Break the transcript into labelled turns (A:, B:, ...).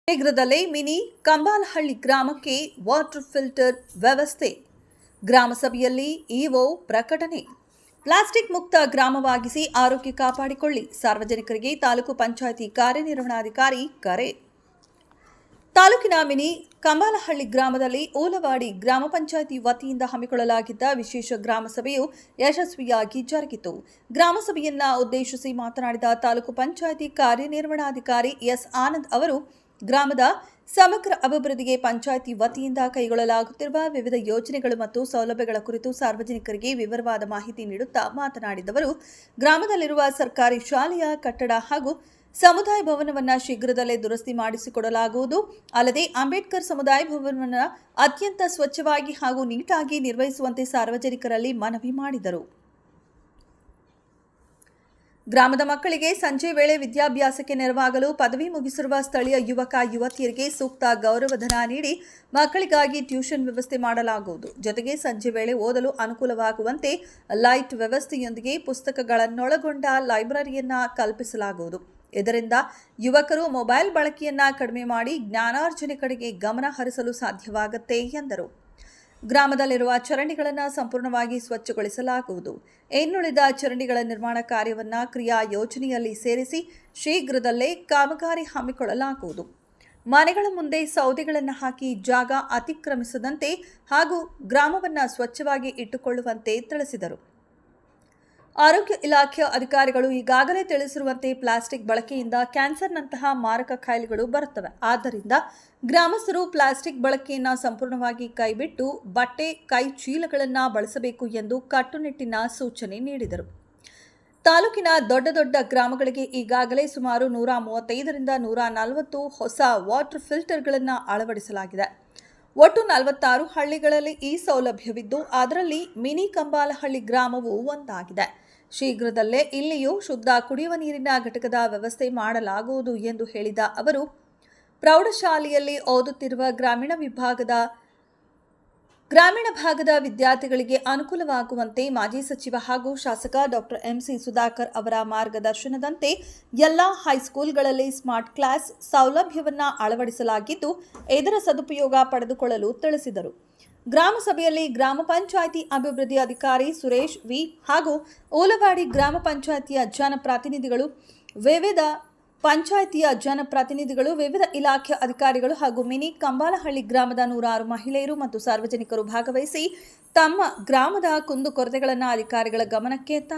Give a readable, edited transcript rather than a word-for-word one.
A: ಶೀಘ್ರದಲ್ಲೇ ಮಿನಿ ಕಂಬಾಲಹಳ್ಳಿ ಗ್ರಾಮಕ್ಕೆ water filter ವ್ಯವಸ್ಥೆ. ಗ್ರಾಮ ಸಭೆಯಲ್ಲಿ ಇಒ ಪ್ರಕಟಣೆ. ಪ್ಲಾಸ್ಟಿಕ್ ಮುಕ್ತ ಗ್ರಾಮವಾಗಿಸಿ ಆರೋಗ್ಯ ಕಾಪಾಡಿಕೊಳ್ಳಿ, ಸಾರ್ವಜನಿಕರಿಗೆ ತಾಲೂಕು ಪಂಚಾಯಿತಿ ಕಾರ್ಯನಿರ್ವಹಣಾಧಿಕಾರಿ ಕರೆ. ತಾಲೂಕಿನ ಮಿನಿ ಕಂಬಾಲಹಳ್ಳಿ ಗ್ರಾಮದಲ್ಲಿ ಓಲವಾಡಿ ಗ್ರಾಮ ಪಂಚಾಯಿತಿ ವತಿಯಿಂದ ಹಮ್ಮಿಕೊಳ್ಳಲಾಗಿದ್ದ ವಿಶೇಷ ಗ್ರಾಮ ಸಭೆಯು ಯಶಸ್ವಿಯಾಗಿ ಜರುಗಿತು. ಗ್ರಾಮ ಸಭೆಯನ್ನ ಉದ್ದೇಶಿಸಿ ಮಾತನಾಡಿದ ತಾಲೂಕು ಪಂಚಾಯಿತಿ ಕಾರ್ಯನಿರ್ವಹಣಾಧಿಕಾರಿ ಎಸ್ ಆನಂದ್ ಅವರು, ಗ್ರಾಮದ ಸಮಗ್ರ ಅಭಿವೃದ್ಧಿಗೆ ಪಂಚಾಯಿತಿ ವತಿಯಿಂದ ಕೈಗೊಳ್ಳಲಾಗುತ್ತಿರುವ ವಿವಿಧ ಯೋಜನೆಗಳು ಮತ್ತು ಸೌಲಭ್ಯಗಳ ಕುರಿತು ಸಾರ್ವಜನಿಕರಿಗೆ ವಿವರವಾದ ಮಾಹಿತಿ ನೀಡುತ್ತಾ ಮಾತನಾಡಿದವರು, ಗ್ರಾಮದಲ್ಲಿರುವ ಸರ್ಕಾರಿ ಶಾಲೆಯ ಕಟ್ಟಡ ಹಾಗೂ ಸಮುದಾಯ ಭವನವನ್ನು ಶೀಘ್ರದಲ್ಲೇ ದುರಸ್ತಿ ಮಾಡಿಸಿಕೊಡಲಾಗುವುದು. ಅಲ್ಲದೆ ಅಂಬೇಡ್ಕರ್ ಸಮುದಾಯ ಭವನವನ್ನು ಅತ್ಯಂತ ಸ್ವಚ್ಛವಾಗಿ ಹಾಗೂ ನೀಟಾಗಿ ನಿರ್ವಹಿಸುವಂತೆ ಸಾರ್ವಜನಿಕರಲ್ಲಿ ಮನವಿ ಮಾಡಿದರು. ಗ್ರಾಮದ ಮಕ್ಕಳಿಗೆ ಸಂಜೆ ವೇಳೆ ವಿದ್ಯಾಭ್ಯಾಸಕ್ಕೆ ನೆರವಾಗಲು ಪದವಿ ಮುಗಿಸಿರುವ ಸ್ಥಳೀಯ ಯುವಕ ಯುವತಿಯರಿಗೆ ಸೂಕ್ತ ಗೌರವಧನ ನೀಡಿ ಮಕ್ಕಳಿಗಾಗಿ ಟ್ಯೂಷನ್ ವ್ಯವಸ್ಥೆ ಮಾಡಲಾಗುವುದು. ಜೊತೆಗೆ ಸಂಜೆ ವೇಳೆ ಓದಲು ಅನುಕೂಲವಾಗುವಂತೆ ಲೈಟ್ ವ್ಯವಸ್ಥೆಯೊಂದಿಗೆ ಪುಸ್ತಕಗಳನ್ನೊಳಗೊಂಡ ಲೈಬ್ರರಿಯನ್ನ ಕಲ್ಪಿಸಲಾಗುವುದು. ಇದರಿಂದ ಯುವಕರು ಮೊಬೈಲ್ ಬಳಕೆಯನ್ನ ಕಡಿಮೆ ಮಾಡಿ ಜ್ಞಾನಾರ್ಜನೆ ಕಡೆಗೆ ಗಮನ ಹರಿಸಲು ಸಾಧ್ಯವಾಗುತ್ತೆ ಎಂದರು. ಗ್ರಾಮದಲ್ಲಿರುವ ಚರಂಡಿಗಳನ್ನು ಸಂಪೂರ್ಣವಾಗಿ ಸ್ವಚ್ಛಗೊಳಿಸಲಾಗುವುದು. ಇನ್ನುಳಿದ ಚರಂಡಿಗಳ ನಿರ್ಮಾಣ ಕಾರ್ಯವನ್ನು ಕ್ರಿಯಾ ಯೋಜನೆಯಲ್ಲಿ ಸೇರಿಸಿ ಶೀಘ್ರದಲ್ಲೇ ಕಾಮಗಾರಿ ಹಮ್ಮಿಕೊಳ್ಳಲಾಗುವುದು. ಮನೆಗಳ ಮುಂದೆ ಸೌದೆಗಳನ್ನು ಹಾಕಿ ಜಾಗ ಅತಿಕ್ರಮಿಸದಂತೆ ಹಾಗೂ ಗ್ರಾಮವನ್ನು ಸ್ವಚ್ಛವಾಗಿ ಇಟ್ಟುಕೊಳ್ಳುವಂತೆ ತಿಳಿಸಿದರು. ಆರೋಗ್ಯ ಇಲಾಖೆಯ ಅಧಿಕಾರಿಗಳು ಈಗಾಗಲೇ ತಿಳಿಸಿರುವಂತೆ ಪ್ಲಾಸ್ಟಿಕ್ ಬಳಕೆಯಿಂದ ಕ್ಯಾನ್ಸರ್ನಂತಹ ಮಾರಕ ಕಾಯಿಲೆಗಳು ಬರುತ್ತವೆ. ಆದ್ದರಿಂದ ಗ್ರಾಮಸ್ಥರು ಪ್ಲಾಸ್ಟಿಕ್ ಬಳಕೆಯನ್ನು ಸಂಪೂರ್ಣವಾಗಿ ಕೈಬಿಟ್ಟು ಬಟ್ಟೆ ಕೈ ಚೀಲಗಳನ್ನು ಬಳಸಬೇಕು ಎಂದು ಕಟ್ಟುನಿಟ್ಟಿನ ಸೂಚನೆ ನೀಡಿದರು. ತಾಲೂಕಿನ ದೊಡ್ಡ ದೊಡ್ಡ ಗ್ರಾಮಗಳಿಗೆ ಈಗಾಗಲೇ ಸುಮಾರು 135ರಿಂದ 140 ಹೊಸ ವಾಟರ್ ಫಿಲ್ಟರ್ಗಳನ್ನು ಅಳವಡಿಸಲಾಗಿದೆ. ಒಟ್ಟು 46 ಹಳ್ಳಿಗಳಲ್ಲಿ ಈ ಸೌಲಭ್ಯವಿದ್ದು ಅದರಲ್ಲಿ ಮಿನಿ ಕಂಬಾಲಹಳ್ಳಿ ಗ್ರಾಮವು ಒಂದಾಗಿದೆ. ಶೀಘ್ರದಲ್ಲೇ ಇಲ್ಲಿಯೂ ಶುದ್ಧ ಕುಡಿಯುವ ನೀರಿನ ಘಟಕದ ವ್ಯವಸ್ಥೆ ಮಾಡಲಾಗುವುದು ಎಂದು ಹೇಳಿದ ಅವರು, ಪ್ರೌಢಶಾಲೆಯಲ್ಲಿ ಓದುತ್ತಿರುವ ಗ್ರಾಮೀಣ ಭಾಗದ ವಿದ್ಯಾರ್ಥಿಗಳಿಗೆ ಅನುಕೂಲವಾಗುವಂತೆ ಮಾಜಿ ಸಚಿವ ಹಾಗೂ ಶಾಸಕ ಡಾಕ್ಟರ್ ಎಂಸಿ ಸುಧಾಕರ್ ಅವರ ಮಾರ್ಗದರ್ಶನದಂತೆ ಎಲ್ಲ ಹೈಸ್ಕೂಲ್ಗಳಲ್ಲಿ ಸ್ಮಾರ್ಟ್ ಕ್ಲಾಸ್ ಸೌಲಭ್ಯವನ್ನು ಅಳವಡಿಸಲಾಗಿದ್ದು ಇದರ ಸದುಪಯೋಗ ಪಡೆದುಕೊಳ್ಳಲು ತಿಳಿಸಿದರು. ಗ್ರಾಮ ಸಭೆಯಲ್ಲಿ ಗ್ರಾಮ ಪಂಚಾಯಿತಿ ಅಭಿವೃದ್ಧಿ ಅಧಿಕಾರಿ ಸುರೇಶ್ ವಿ ಹಾಗೂ ಓಲವಾಡಿ ಗ್ರಾಮ ಪಂಚಾಯಿತಿಯ ಜನಪ್ರತಿನಿಧಿಗಳು, ವಿವಿಧ ಇಲಾಖೆಯ ಅಧಿಕಾರಿಗಳು ಹಾಗೂ ಮಿನಿ ಕಂಬಾಲಹಳ್ಳಿ ಗ್ರಾಮದ 106 ಮಹಿಳೆಯರು ಮತ್ತು ಸಾರ್ವಜನಿಕರು ಭಾಗವಹಿಸಿ ತಮ್ಮ ಗ್ರಾಮದ ಕುಂದುಕೊರತೆಗಳನ್ನು ಅಧಿಕಾರಿಗಳ ಗಮನಕ್ಕೆ ತಂದರು.